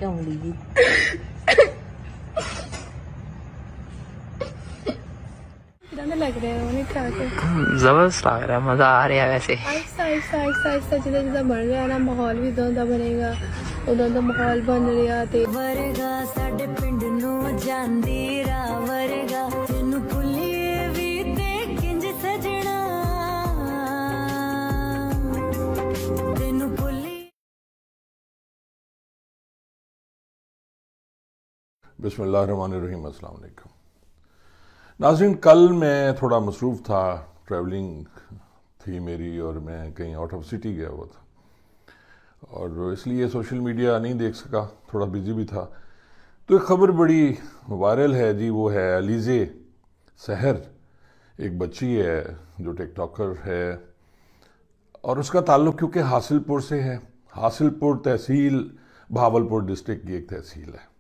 आऊंगी जी। लग रहा है उन्हें क्या जबरदस्त लग रहा है, मजा आ रहा है। वैसे आहिस्ता आहिस्ता आहिस्ता आहिस्ता जिदा जिदा बढ़ रहा है ना माहौल भी उदा उदा बनेगा, उदा उदा माहौल बन रहा ते वरगा साडे पिंड नू जांदी राह वरगा तेनू भुलिए भी ते किंज सजना तेनू भुली। बिस्मिल्लाहिर्रहमानिर्रहीम। अस्सलाम वालेकुम नाज़रीन, कल मैं थोड़ा मसरूफ़ था, ट्रैवलिंग थी मेरी और मैं कहीं आउट ऑफ सिटी गया हुआ था और इसलिए सोशल मीडिया नहीं देख सका, थोड़ा बिजी भी था। तो एक ख़बर बड़ी वायरल है जी, वो है अलीज़े सहर, एक बच्ची है जो टिकटॉकर है और उसका ताल्लुक़ क्योंकि हासिलपुर से है। हासिलपुर तहसील भावलपुर डिस्ट्रिक्ट की एक तहसील है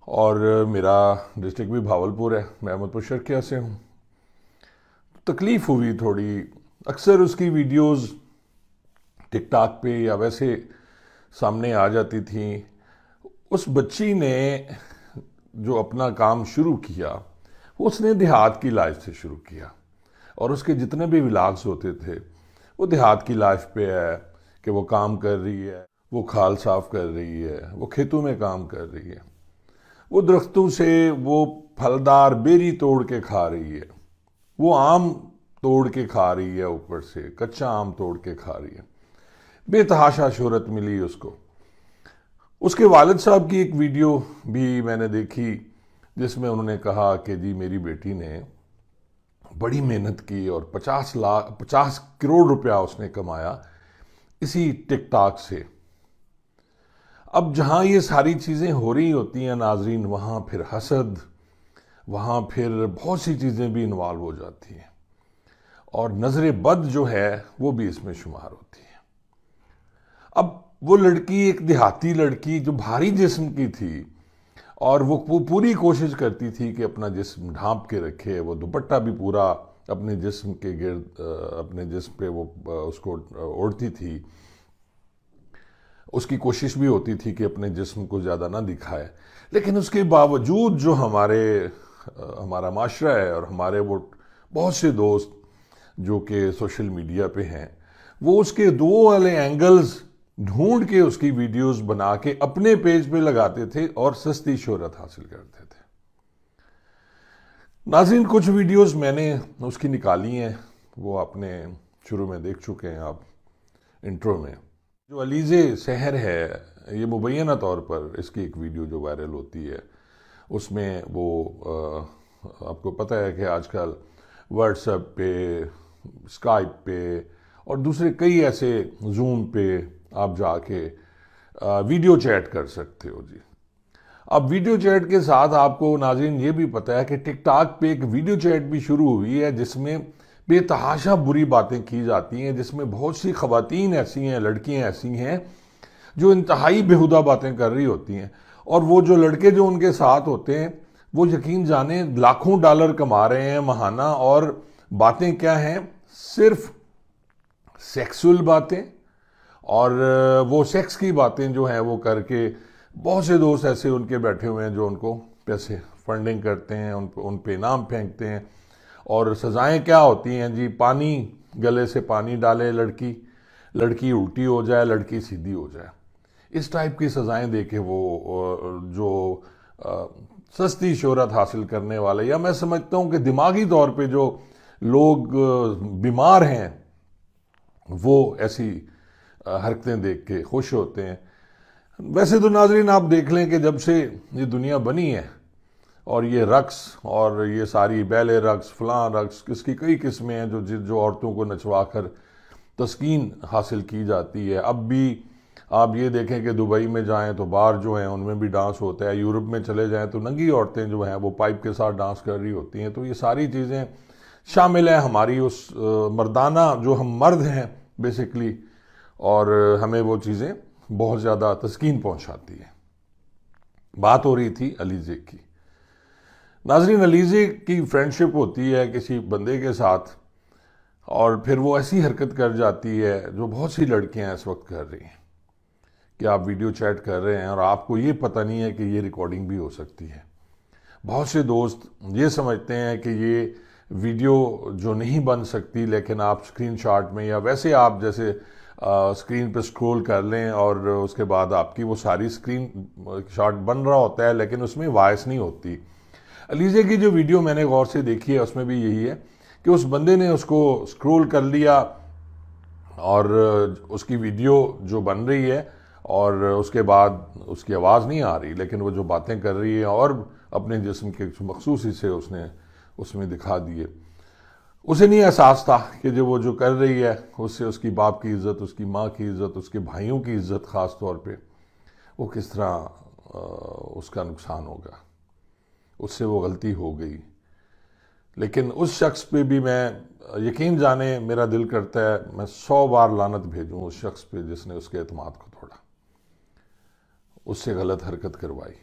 और मेरा डिस्ट्रिक्ट भी भावलपुर है, मैं अहमदपुर शर्किया से हूँ। तकलीफ़ हुई थोड़ी, अक्सर उसकी वीडियोस टिकटॉक पे या वैसे सामने आ जाती थी। उस बच्ची ने जो अपना काम शुरू किया उसने देहात की लाइफ से शुरू किया और उसके जितने भी व्लॉग्स होते थे वो देहात की लाइफ पे है कि वो काम कर रही है, वो खाल साफ कर रही है, वो खेतों में काम कर रही है, वो दरख्तों से वो फलदार बेरी तोड़ के खा रही है, वो आम तोड़ के खा रही है, ऊपर से कच्चा आम तोड़ के खा रही है। बेतहाशा शोहरत मिली उसको। उसके वालिद साहब की एक वीडियो भी मैंने देखी जिसमें उन्होंने कहा कि जी मेरी बेटी ने बड़ी मेहनत की और 50 करोड़ रुपया उसने कमाया इसी टिकटॉक से। अब जहां ये सारी चीजें हो रही होती हैं नाजरीन, वहां फिर हसद, वहां फिर बहुत सी चीजें भी इन्वॉल्व हो जाती हैं और नजर बद जो है वो भी इसमें शुमार होती है। अब वो लड़की एक देहाती लड़की जो भारी जिस्म की थी और वो पूरी कोशिश करती थी कि अपना जिस्म ढांप के रखे, वो दुपट्टा भी पूरा अपने जिस्म के गिर्द अपने जिस्म पे वो उसको ओढ़ती थी। उसकी कोशिश भी होती थी कि अपने जिस्म को ज़्यादा ना दिखाए, लेकिन उसके बावजूद जो हमारा माशरा है और हमारे वो बहुत से दोस्त जो कि सोशल मीडिया पे हैं, वो उसके दो वाले एंगल्स ढूंढ के उसकी वीडियोस बना के अपने पेज पे लगाते थे और सस्ती शोहरत हासिल करते थे। नाज़रीन, कुछ वीडियोस मैंने उसकी निकाली हैं, वो आपने शुरू में देख चुके हैं आप इंट्रो में। जो अलीज़े सहर है, ये मुबैना तौर पर इसकी एक वीडियो जो वायरल होती है उसमें वो आपको पता है कि आजकल व्हाट्सएप पे, स्काइप पे और दूसरे कई ऐसे जूम पे आप जाके वीडियो चैट कर सकते हो जी। अब वीडियो चैट के साथ आपको नाज़रीन ये भी पता है कि टिकटॉक पे एक वीडियो चैट भी शुरू हुई है जिसमें बेतहाशा बुरी बातें की जाती हैं, जिसमें बहुत सी खवातीन ऐसी हैं, लड़कियां ऐसी हैं जो इंतहाई बेहुदा बातें कर रही होती हैं और वो जो लड़के जो उनके साथ होते हैं वो यकीन जाने लाखों डॉलर कमा रहे हैं महाना। और बातें क्या हैं? सिर्फ सेक्सुअल बातें और वो सेक्स की बातें जो हैं वो करके बहुत से दोस्त ऐसे उनके बैठे हुए हैं जो उनको पैसे फंडिंग करते हैं, उन पे इनाम फेंकते हैं। और सजाएं क्या होती हैं जी? पानी, गले से पानी डाले लड़की उल्टी हो जाए, लड़की सीधी हो जाए, इस टाइप की सजाएं देके वो जो सस्ती शोहरत हासिल करने वाले, या मैं समझता हूं कि दिमागी तौर पे जो लोग बीमार हैं वो ऐसी हरकतें देख के खुश होते हैं। वैसे तो नाजरीन आप देख लें कि जब से ये दुनिया बनी है और ये रक्स और ये सारी बैले रक्स, फलां रक्स, इसकी कई किस्में हैं जो औरतों को नचवा कर तस्कीन हासिल की जाती है। अब भी आप ये देखें कि दुबई में जाएं तो बार जो हैं उनमें भी डांस होता है, यूरोप में चले जाएं तो नंगी औरतें जो हैं वो पाइप के साथ डांस कर रही होती हैं। तो ये सारी चीज़ें शामिल हैं हमारी उस मर्दाना, जो हम मर्द हैं बेसिकली, और हमें वो चीज़ें बहुत ज़्यादा तस्कीन पहुंचाती हैं। बात हो रही थी अलीज़े की। नाज़रीन, अलीज़े की फ्रेंडशिप होती है किसी बंदे के साथ और फिर वो ऐसी हरकत कर जाती है जो बहुत सी लड़कियां इस वक्त कर रही हैं कि आप वीडियो चैट कर रहे हैं और आपको ये पता नहीं है कि ये रिकॉर्डिंग भी हो सकती है। बहुत से दोस्त ये समझते हैं कि ये वीडियो जो नहीं बन सकती, लेकिन आप स्क्रीनशॉट में या वैसे आप जैसे स्क्रीन पे स्क्रॉल कर लें और उसके बाद आपकी वो सारी स्क्रीन शॉट बन रहा होता है, लेकिन उसमें वॉइस नहीं होती। अलीज़े की जो वीडियो मैंने गौर से देखी है उसमें भी यही है कि उस बंदे ने उसको स्क्रॉल कर लिया और उसकी वीडियो जो बन रही है और उसके बाद उसकी आवाज़ नहीं आ रही, लेकिन वो जो बातें कर रही है और अपने जिस्म के मखसूस हिस्से उसने उसमें दिखा दिए। उसे नहीं एहसास था कि जो वो जो कर रही है उससे उसकी बाप की इज़्ज़त, उसकी माँ की इज़्ज़त, उसके भाइयों की इज़्ज़त ख़ास तौर पे वो किस तरह उसका नुकसान होगा। उससे वो गलती हो गई, लेकिन उस शख्स पे भी मैं यकीन जाने मेरा दिल करता है मैं 100 बार लानत भेजूं उस शख्स पे जिसने उसके एतमाद को तोड़ा, उससे गलत हरकत करवाई,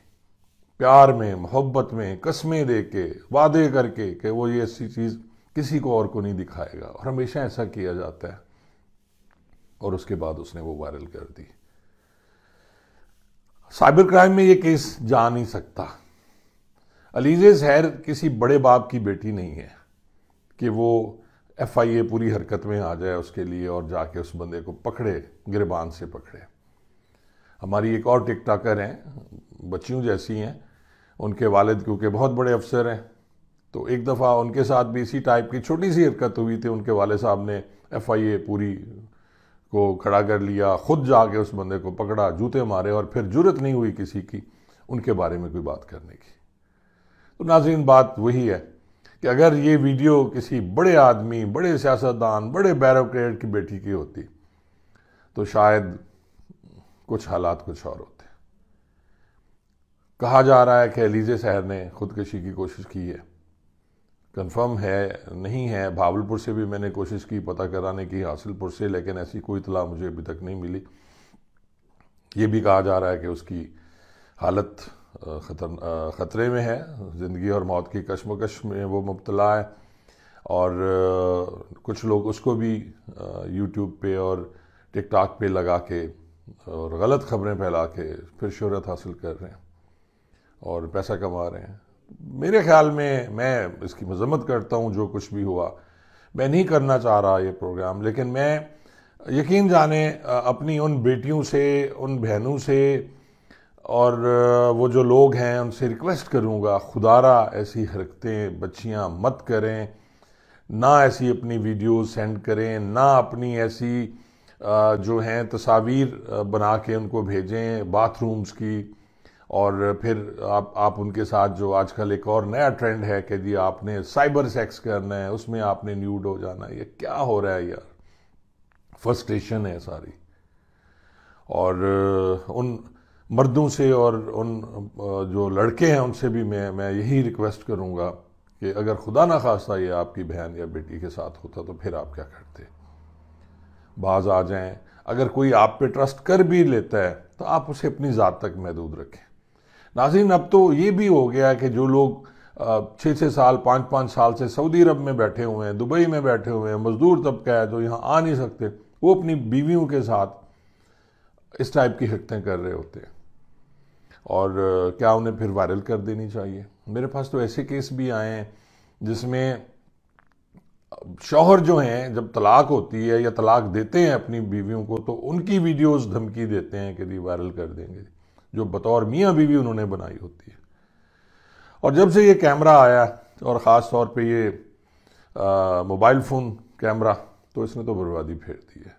प्यार में मोहब्बत में कस्में दे के वादे करके कि वो ये ऐसी चीज़ किसी को और को नहीं दिखाएगा, और हमेशा ऐसा किया जाता है, और उसके बाद उसने वो वायरल कर दी। साइबर क्राइम में ये केस जा नहीं सकता। अलीज़े सहर किसी बड़े बाप की बेटी नहीं है कि वो FIA पूरी हरकत में आ जाए उसके लिए और जाके उस बंदे को पकड़े, गिरबान से पकड़े। हमारी एक और टिकटॉकर हैं, बच्चियों जैसी हैं, उनके वालिद क्योंकि बहुत बड़े अफसर हैं, तो एक दफ़ा उनके साथ भी इसी टाइप की छोटी सी हरकत हुई थी। उनके वाले साहब ने FIA पूरी को खड़ा कर लिया, खुद जाके उस बंदे को पकड़ा, जूते मारे, और फिर जुर्रत नहीं हुई किसी की उनके बारे में कोई बात करने की। तो नाज़रीन, बात वही है कि अगर ये वीडियो किसी बड़े आदमी, बड़े सियासतदान, बड़े ब्यूरोक्रेट की बेटी की होती तो शायद कुछ हालात कुछ और होते। कहा जा रहा है कि अलीज़े सहर ने खुदकशी की कोशिश की है, कंफर्म है नहीं है। भावलपुर से भी मैंने कोशिश की पता कराने की, हासिलपुर से, लेकिन ऐसी कोई इतला मुझे अभी तक नहीं मिली। ये भी कहा जा रहा है कि उसकी हालत ख़तरे में है, ज़िंदगी और मौत की कश्मकश में वो मुब्तला है, और कुछ लोग उसको भी यूट्यूब पे और टिकटॉक पे लगा के और गलत खबरें फैला के फिर शोहरत हासिल कर रहे हैं और पैसा कमा रहे हैं। मेरे ख्याल में, मैं इसकी मजम्मत करता हूँ, जो कुछ भी हुआ, मैं नहीं करना चाह रहा ये प्रोग्राम, लेकिन मैं यकीन जाने अपनी उन बेटियों से, उन बहनों से और वो जो लोग हैं उनसे रिक्वेस्ट करूँगा, खुदारा ऐसी हरकतें बच्चियाँ मत करें, ना ऐसी अपनी वीडियो सेंड करें, ना अपनी ऐसी जो हैं तस्वीर बना के उनको भेजें बाथरूम्स की, और फिर आप उनके साथ जो आजकल एक और नया ट्रेंड है कि जी आपने साइबर सेक्स करना है, उसमें आपने न्यूड हो जाना है। ये क्या हो रहा है यार, फ्रस्ट्रेशन है सारी। और उन मर्दों से और उन जो लड़के हैं उनसे भी मैं यही रिक्वेस्ट करूँगा कि अगर खुदा ना खास्ता ये आपकी बहन या बेटी के साथ होता तो फिर आप क्या करते, बाज आ जाएं। अगर कोई आप पे ट्रस्ट कर भी लेता है तो आप उसे अपनी ज़ात तक महदूद रखें। नाज़रीन, अब तो ये भी हो गया कि जो लोग 6-6 साल, 5-5 साल से सऊदी अरब में बैठे हुए हैं, दुबई में बैठे हुए हैं, मजदूर तबका है जो यहाँ आ नहीं सकते, वो अपनी बीवियों के साथ इस टाइप की हरकतें कर रहे होते हैं, और क्या उन्हें फिर वायरल कर देनी चाहिए। मेरे पास तो ऐसे केस भी आए हैं जिसमें शौहर जो हैं जब तलाक होती है या तलाक देते हैं अपनी बीवियों को, तो उनकी वीडियोस धमकी देते हैं कि वायरल कर देंगे, जो बतौर मियाँ बीवी उन्होंने बनाई होती है। और जब से ये कैमरा आया, और ख़ास तौर पे ये मोबाइल फ़ोन कैमरा, तो इसने तो बर्बादी फेर दी है।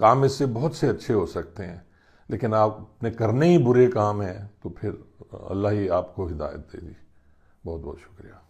काम इससे बहुत से अच्छे हो सकते हैं, लेकिन आपने करने ही बुरे काम हैं तो फिर अल्लाह ही आपको हिदायत दे दी। बहुत बहुत शुक्रिया।